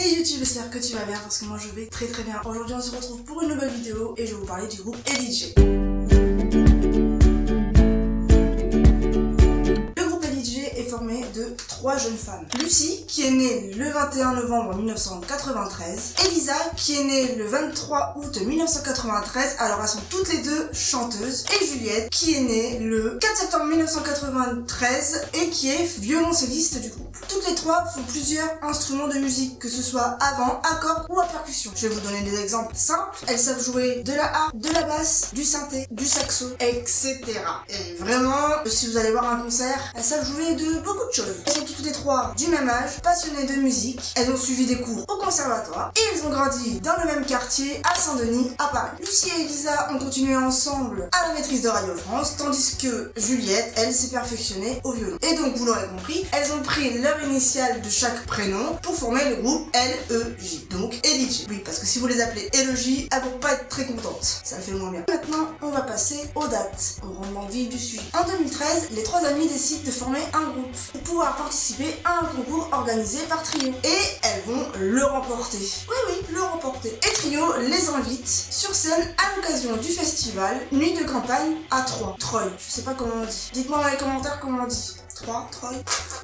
Hey YouTube, j'espère que tu vas bien parce que moi je vais très bien. Aujourd'hui on se retrouve pour une nouvelle vidéo et je vais vous parler du groupe LJ. Formé de 3 jeunes femmes. Lucie, qui est née le 21 novembre 1993. Elisa, qui est née le 23 août 1993. Alors elles sont toutes les deux chanteuses. Et Juliette, qui est née le 4 septembre 1993 et qui est violoncelliste du groupe. Toutes les trois font plusieurs instruments de musique, que ce soit à vent, à cordes ou à percussion. Je vais vous donner des exemples simples. Elles savent jouer de la harpe, de la basse, du synthé, du saxo, etc. Et vraiment, si vous allez voir un concert, elles savent jouer de beaucoup de choses. Elles sont toutes les trois du même âge, passionnées de musique. Elles ont suivi des cours au conservatoire et elles ont grandi dans le même quartier à Saint-Denis, à Paris. Lucie et Elisa ont continué ensemble à la maîtrise de Radio France, tandis que Juliette, elle, s'est perfectionnée au violon. Et donc, vous l'aurez compris, elles ont pris leur initiale de chaque prénom pour former le groupe LEJ. Donc, LJ. Oui, parce que si vous les appelez LEJ, elles vont pas être très contentes. Ça le fait moins bien. Maintenant, on va passer aux dates, au rendement vif du sujet. En 2013, les trois amies décident de former un groupe pour pouvoir participer à un concours organisé par Trio. Et elles vont le remporter. Oui, le remporter. Et Trio les invite sur scène à l'occasion du festival Nuit de campagne à Troyes. Je sais pas comment on dit. Dites-moi dans les commentaires comment on dit. Troyes.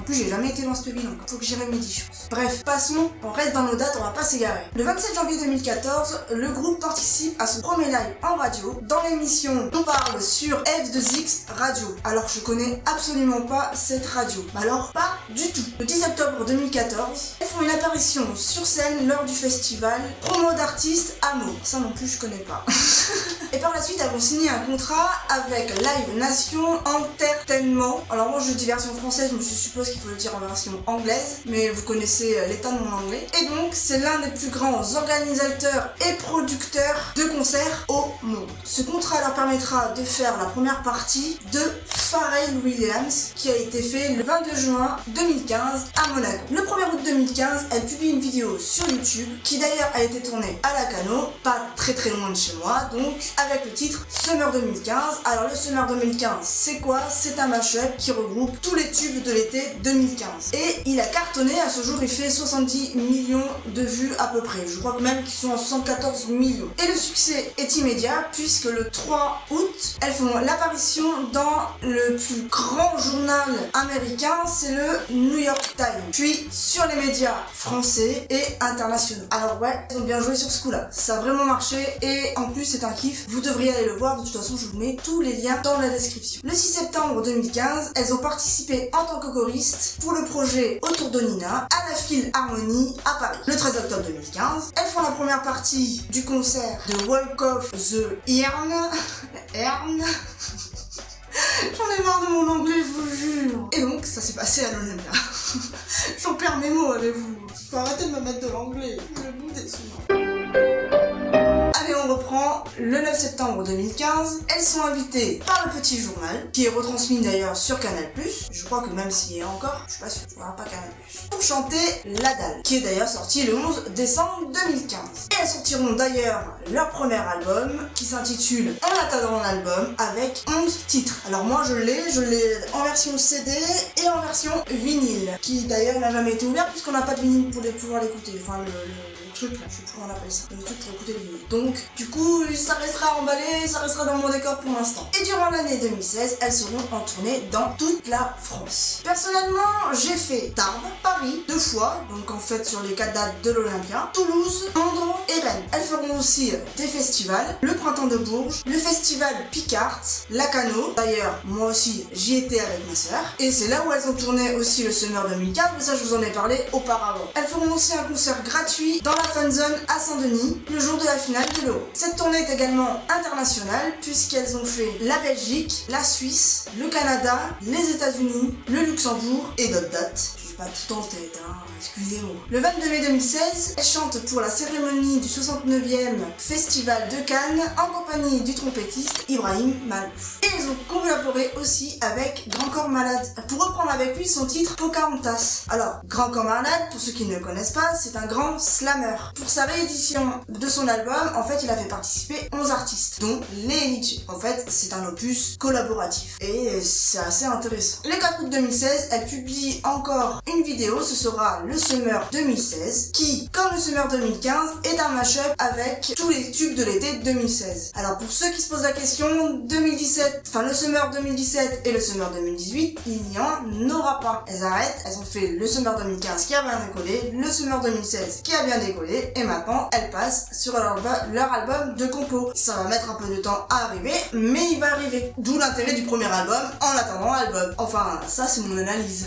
En plus, j'ai jamais été dans cette ville, donc faut que j'y remédie, je pense. Bref, passons, on reste dans nos dates, on va pas s'égarer. Le 27 janvier 2014, le groupe participe à son premier live en radio dans l'émission On parle sur F2X Radio. Alors, je connais absolument pas cette radio. Alors, pas du tout. Le 10 octobre 2014, elles font une apparition sur scène lors du festival Promo d'artistes Amour. Ça non plus, je connais pas. Et par la suite, elles vont signer un contrat avec Live Nation Entertainment. Alors moi, je dis version française, mais je suppose qu'il faut le dire en version anglaise. Mais vous connaissez l'état de mon anglais. Et donc, c'est l'un des plus grands organisateurs et producteurs de concerts au monde. Ce contrat leur permettra de faire la première partie de Pharrell Williams, qui a été fait le 22 juin 2015 à Monaco. Le 1er août 2015, elle publie une vidéo sur YouTube, qui d'ailleurs a été tournée à Lacanau, pas très loin de chez moi, donc avec le titre Summer 2015. Alors le Summer 2015, c'est quoi? C'est un mashup qui regroupe tous les tubes de l'été 2015. Et il a cartonné, à ce jour il fait 70 millions de vues à peu près. Je crois que même qu'ils sont à 74 millions. Et le succès est immédiat puisque le 3 août, elles font l'apparition dans le plus grand journal américain, c'est le New York Times. Puis sur les médias français et internationaux. Alors ouais, ils ont bien joué sur ce coup-là. Ça a vraiment marché et en plus c'est un kiff. Vous devriez aller le voir, de toute façon je vous mets tous les liens dans la description. Le 6 septembre 2015, elles ont participé en tant que choristes pour le projet Autour de Nina à la Philharmonie à Paris. Le 13 octobre 2015, elles font la première partie du concert de Walk of the Earn. J'en ai marre de mon anglais, je vous jure. Et donc, ça s'est passé à l'Olympia. J'en perds mes mots avec vous. Faut arrêter de me mettre de l'anglais. Le bout des souvenirs. Allez, on reprend. Le 9 septembre 2015, elles sont invitées par le Petit Journal, qui est retransmis d'ailleurs sur Canal+. Je crois que même s'il y est encore, je suis pas sûre, je regarde pas Canal+. Pour chanter La Dalle, qui est d'ailleurs sorti le 11 décembre 2015. Et elles sortiront d'ailleurs leur premier album, qui s'intitule En attendant l'album, avec 11 titres. Alors moi je l'ai en version CD et en version vinyle, qui d'ailleurs n'a jamais été ouvert puisqu'on n'a pas de vinyle pour pouvoir l'écouter. Enfin le truc là, je sais plus comment on appelle ça, le truc pour écouter le vinyle. Donc du coup ça restera emballé, ça restera dans mon décor pour l'instant. Et durant l'année 2016, elles seront en tournée dans toute la France. Personnellement, j'ai fait Tarbes, Paris 2 fois, donc en fait sur les 4 dates de l'Olympia, Toulouse, Londres et Rennes. Elles feront aussi des festivals, le Printemps de Bourges, le festival Picard, Lacanau. D'ailleurs, moi aussi j'y étais avec ma soeur. Et c'est là où elles ont tourné aussi le Summer 2015, mais ça je vous en ai parlé auparavant. Elles feront aussi un concert gratuit dans la Fan Zone à Saint-Denis, le jour de la finale de l'Euro. Cette tournée est également internationale, puisqu'elles ont fait la Belgique, la Suisse, le Canada, les États-Unis, le Luxembourg et d'autres dates. Pas tout en tête, hein, excusez-moi. Le 22 mai 2016, elles chantent pour la cérémonie du 69e Festival de Cannes en compagnie du trompettiste Ibrahim Malouf. Et elles ont collaboré aussi avec Grand Corps Malade pour reprendre avec lui son titre Pocahontas. Alors, Grand Corps Malade, pour ceux qui ne le connaissent pas, c'est un grand slammer. Pour sa réédition de son album, en fait, il a fait participer 11 artistes, dont les LJ. En fait, c'est un opus collaboratif et c'est assez intéressant. Le 4 août 2016, elle publie encore une vidéo, ce sera le Summer 2016, qui, comme le Summer 2015, est un mashup avec tous les tubes de l'été 2016. Alors pour ceux qui se posent la question, 2017, enfin le Summer 2017 et le Summer 2018, il n'y en aura pas. Elles arrêtent, elles ont fait le Summer 2015 qui a bien décollé, le Summer 2016 qui a bien décollé, et maintenant elles passent sur leur album de compo. Ça va mettre un peu de temps à arriver, mais il va arriver. D'où l'intérêt du premier album en attendant l'album. Enfin, ça c'est mon analyse.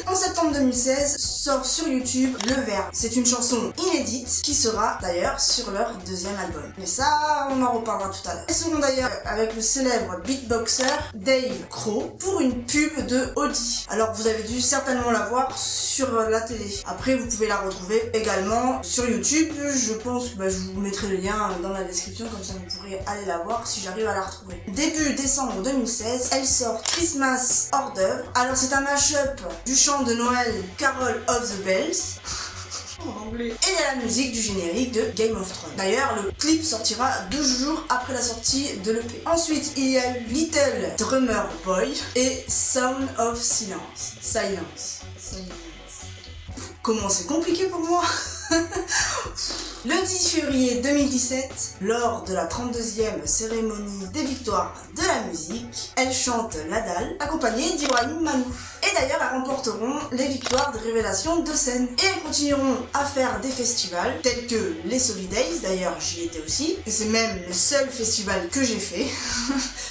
En septembre 2016, sort sur YouTube Le Verbe. C'est une chanson inédite qui sera d'ailleurs sur leur deuxième album. Mais ça, on en reparlera tout à l'heure. Elles seront d'ailleurs avec le célèbre beatboxer Dave Crow pour une pub de Audi. Alors vous avez dû certainement la voir sur la télé. Après, vous pouvez la retrouver également sur YouTube. Je pense que je vous mettrai le lien dans la description, comme ça vous pourrez aller la voir si j'arrive à la retrouver. Début décembre 2016, elle sort Christmas hors d'œuvre. Alors c'est un mashup du chant de Noël Carol of the Bells en anglais et de la musique du générique de Game of Thrones. D'ailleurs, le clip sortira 12 jours après la sortie de l'EP. Ensuite, il y a eu Little Drummer Boy et Sound of Silence. Silence. Comment c'est compliqué pour moi. Le 10 février 2017, lors de la 32e cérémonie des victoires de la musique, elles chantent La Dalle, accompagnées d'Ibrahim Malouf. Et d'ailleurs, elles remporteront les victoires de révélation de scène. Et elles continueront à faire des festivals, tels que les Solidays, d'ailleurs j'y étais aussi, et c'est même le seul festival que j'ai fait.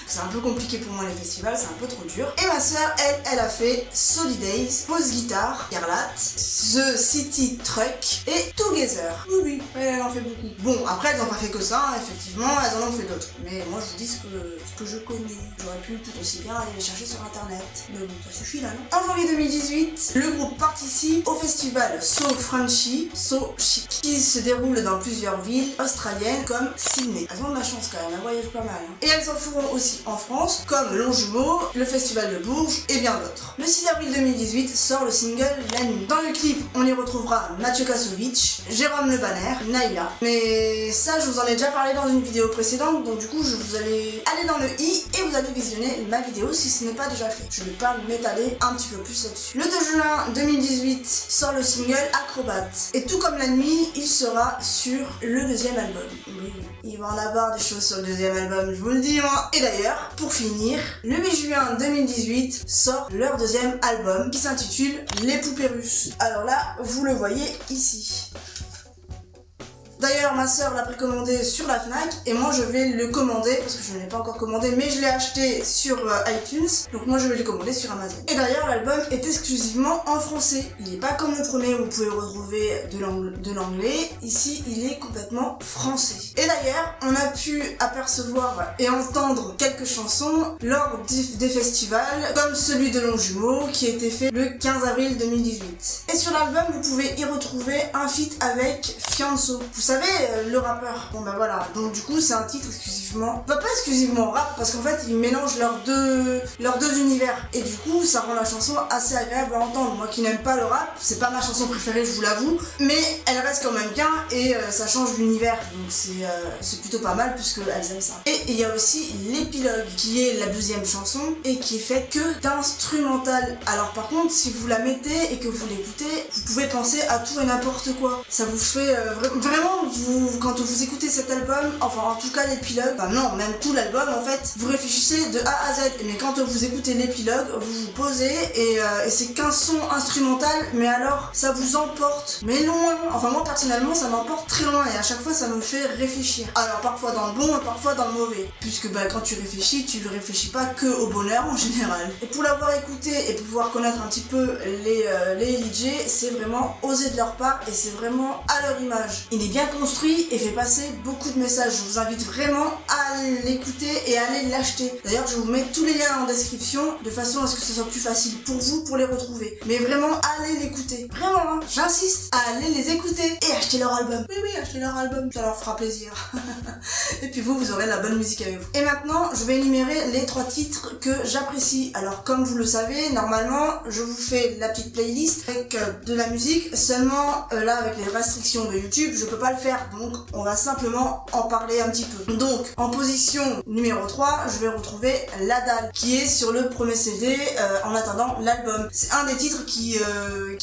C'est un peu compliqué pour moi les festivals, c'est un peu trop dur. Et ma soeur, elle a fait Solidays, Pause Guitare, Garlat, The City Truck et Together. Oui, elle en fait beaucoup. Bon, après elles n'ont pas fait que ça, effectivement, elles en ont fait d'autres. Mais moi je vous dis ce que je connais. J'aurais pu tout aussi bien aller les chercher sur internet. Mais bon, ça suffit là, non? En janvier 2018, le groupe participe au festival So Frenchy, So Chic, qui se déroule dans plusieurs villes australiennes comme Sydney. Elles ont de la chance quand même, elles voyagent pas mal. Et elles en feront aussi en France, comme Longjumeau, le festival de Bourges et bien d'autres. Le 6 avril 2018 sort le single La Nuit. Dans le clip, on y retrouvera Mathieu Kassovitch, Jérôme Le Banner, Naïla. Mais ça, je vous en ai déjà parlé dans une vidéo précédente, donc du coup, vous allez aller dans le i et vous allez visionner ma vidéo si ce n'est pas déjà fait. Je vais pas m'étaler un petit peu plus là-dessus. Le 2 juin 2018 sort le single Acrobat. Et tout comme La Nuit, il sera sur le deuxième album. Oui, il va en avoir des choses sur le deuxième album, je vous le dis moi. Et d'ailleurs, pour finir, le 8 juin 2018 sort leur deuxième album qui s'intitule Les Poupées Russes. Alors là, vous le voyez ici. D'ailleurs, ma soeur l'a précommandé sur la Fnac et moi je vais le commander parce que je ne l'ai pas encore commandé, mais je l'ai acheté sur iTunes, donc moi je vais le commander sur Amazon. Et d'ailleurs, l'album est exclusivement en français. Il n'est pas comme le premier où vous pouvez retrouver de l'anglais. Ici, il est complètement français. Et d'ailleurs, on a pu apercevoir et entendre quelques chansons lors des festivals, comme celui de Longjumeau qui a été fait le 15 avril 2018. Et sur l'album, vous pouvez y retrouver un feat avec Fianso. Vous savez, le rappeur. Bon bah voilà, donc du coup c'est un titre exclusivement, pas exclusivement rap, parce qu'en fait ils mélangent leurs deux univers, et du coup ça rend la chanson assez agréable à entendre. Moi qui n'aime pas le rap, c'est pas ma chanson préférée, je vous l'avoue, mais elle reste quand même bien, et ça change d'univers, donc c'est plutôt pas mal puisque elles aiment ça. Et il y a aussi l'épilogue, qui est la 12e chanson, et qui est faite que d'instrumental. Alors par contre, si vous la mettez et que vous l'écoutez, vous pouvez penser à tout et n'importe quoi. Ça vous fait vraiment, quand vous écoutez cet album, enfin en tout cas l'épilogue, enfin non, même tout l'album en fait, vous réfléchissez de A à Z, mais quand vous écoutez l'épilogue, vous vous posez et c'est qu'un son instrumental, mais alors ça vous emporte, mais loin. Enfin moi personnellement ça m'emporte très loin et à chaque fois ça me fait réfléchir. Alors parfois dans le bon et parfois dans le mauvais, puisque quand tu ne réfléchis pas que au bonheur en général. Et pour l'avoir écouté et pour pouvoir connaître un petit peu les LJ, c'est vraiment osé de leur part et c'est vraiment à leur image. Il est bien construit et fait passer beaucoup de messages. Je vous invite vraiment à l'écouter et à aller l'acheter. D'ailleurs, je vous mets tous les liens en description de façon à ce que ce soit plus facile pour vous pour les retrouver. Mais vraiment, allez l'écouter. Vraiment, hein, j'insiste à aller les écouter et acheter leur album. Oui, achetez leur album, ça leur fera plaisir. Et puis vous aurez de la bonne musique avec vous. Et maintenant, je vais énumérer les 3 titres que j'apprécie. Alors, comme vous le savez, normalement, je vous fais la petite playlist avec de la musique. Seulement, là, avec les restrictions de YouTube, je peux pas le faire, donc on va simplement en parler un petit peu. Donc en position numéro 3, je vais retrouver La Dalle, qui est sur le premier CD en attendant l'album. C'est un des titres qui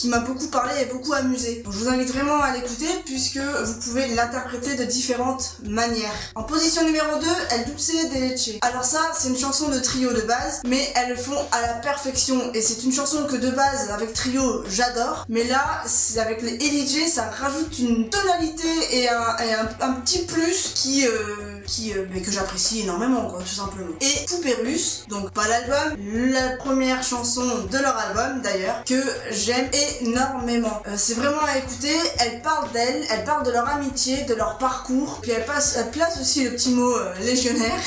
m'a beaucoup parlé et beaucoup amusé. Donc, je vous invite vraiment à l'écouter puisque vous pouvez l'interpréter de différentes manières. En position numéro 2, El Dulce de Leche. Alors ça, c'est une chanson de Trio de base, mais elles le font à la perfection et c'est une chanson que de base avec Trio j'adore, mais là c'est avec les LJ, ça rajoute une tonalité et un petit plus que j'apprécie énormément, quoi, tout simplement. Et Poupée Russe, donc pas l'album, la première chanson de leur album d'ailleurs, que j'aime énormément. C'est vraiment à écouter, elle parle d'elle, elle parle de leur amitié, de leur parcours, puis elle place aussi le petit mot légionnaire.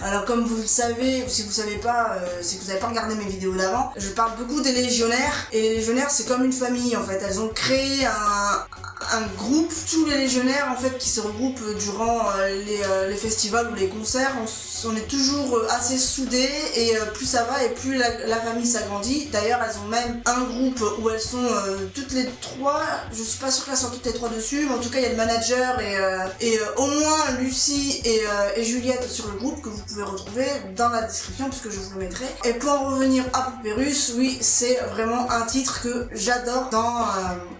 Alors comme vous le savez, ou si vous savez pas, si vous n'avez pas regardé mes vidéos d'avant, je parle beaucoup des légionnaires, et les légionnaires c'est comme une famille en fait, elles ont créé un groupe, tous les légionnaires en fait qui se regroupent durant les festivals ou les concerts, on est toujours assez soudés et plus ça va et plus la famille s'agrandit. D'ailleurs elles ont même un groupe où elles sont toutes les trois, je suis pas sûre qu'elles sont toutes les trois dessus, mais en tout cas il y a le manager et au moins Lucie et Juliette sur le groupe que vous pouvez retrouver dans la description puisque je vous le mettrai. Et pour en revenir à Poupée Russe, oui c'est vraiment un titre que j'adore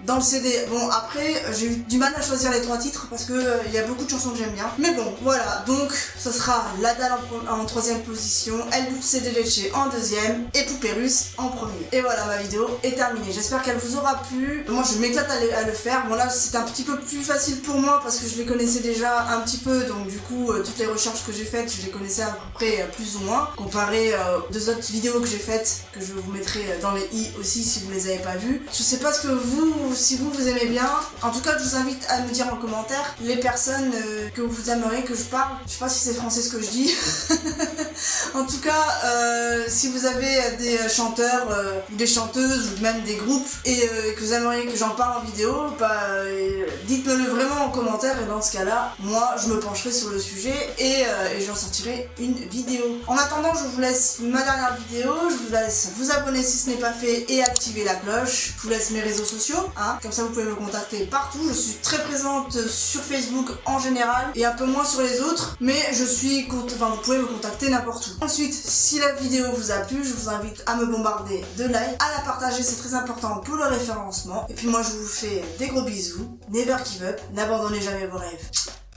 dans le CD. Bon après j'ai eu du mal à choisir les 3 titres parce que il y a beaucoup de chansons que j'aime bien, mais bon voilà, donc ça sera La Dalle en 3e position, El Dulce de Leche en 2e et Poupée Russe en 1er. Et voilà, ma vidéo est terminée, j'espère qu'elle vous aura plu. Moi je m'éclate à le faire. Bon là c'est un petit peu plus facile pour moi parce que je les connaissais déjà un petit peu, donc du coup toutes les recherches que j'ai faites je les connaissais à peu près plus ou moins, comparé aux 2 autres vidéos que j'ai faites, que je vous mettrai dans les i aussi si vous les avez pas vues. Je sais pas ce que si vous aimez bien. En tout cas je vous invite à me dire en commentaire les personnes que vous aimeriez que je parle. Je sais pas si c'est français ce que je dis. En tout cas si vous avez des chanteurs ou des chanteuses ou même des groupes et que vous aimeriez que j'en parle en vidéo, dites-le vraiment en commentaire et dans ce cas là moi je me pencherai sur le sujet et j'en sortirai une vidéo. En attendant je vous laisse ma dernière vidéo, je vous laisse vous abonner si ce n'est pas fait et activer la cloche. Je vous laisse mes réseaux sociaux, hein, comme ça vous pouvez me contacter partout. Je suis très présente sur Facebook en général et un peu moins sur les autres, mais vous pouvez me contacter n'importe où. Ensuite, si la vidéo vous a plu, je vous invite à me bombarder de likes, à la partager, c'est très important pour le référencement. Et puis moi je vous fais des gros bisous, never give up, n'abandonnez jamais vos rêves.